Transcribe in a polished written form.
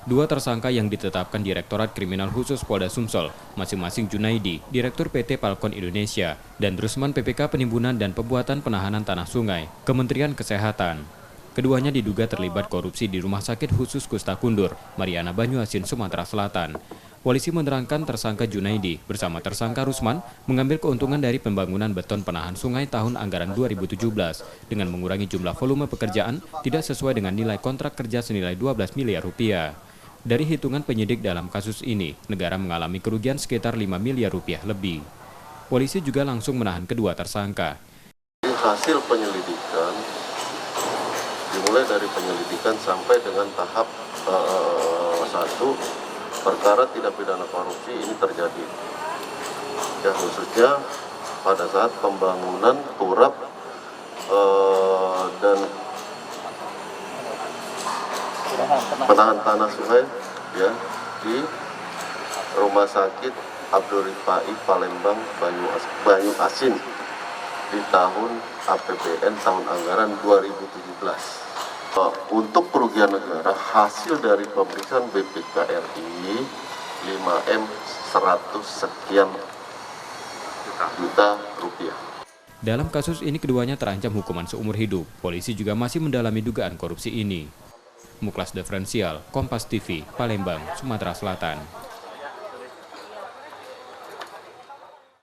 Dua tersangka yang ditetapkan Direktorat Kriminal Khusus Polda Sumsel, masing-masing Junaidi, Direktur PT Palkon Indonesia, dan Rusman PPK Penimbunan dan Pembuatan Penahanan Tanah Sungai, Kementerian Kesehatan. Keduanya diduga terlibat korupsi di Rumah Sakit Khusus Kusta Kundur, Mariana Banyuasin, Sumatera Selatan. Polisi menerangkan tersangka Junaidi bersama tersangka Rusman mengambil keuntungan dari pembangunan beton penahan sungai tahun anggaran 2017 dengan mengurangi jumlah volume pekerjaan tidak sesuai dengan nilai kontrak kerja senilai 12 miliar rupiah. Dari hitungan penyidik dalam kasus ini, negara mengalami kerugian sekitar 5 miliar rupiah lebih. Polisi juga langsung menahan kedua tersangka. Hasil penyelidikan dimulai dari penyelidikan sampai dengan tahap 1 perkara tindak pidana korupsi ini terjadi. Ya, khususnya pada saat pembangunan turap dan penahan tanah sungai ya di Rumah Sakit Abdul Rifai Palembang Banyu Asin di tahun APBN tahun anggaran 2017. Untuk kerugian negara hasil dari pemeriksaan BPK-RI 5M 100 sekian juta rupiah. Dalam kasus ini keduanya terancam hukuman seumur hidup. Polisi juga masih mendalami dugaan korupsi ini. Muklas Diferensial, Kompas TV, Palembang, Sumatera Selatan.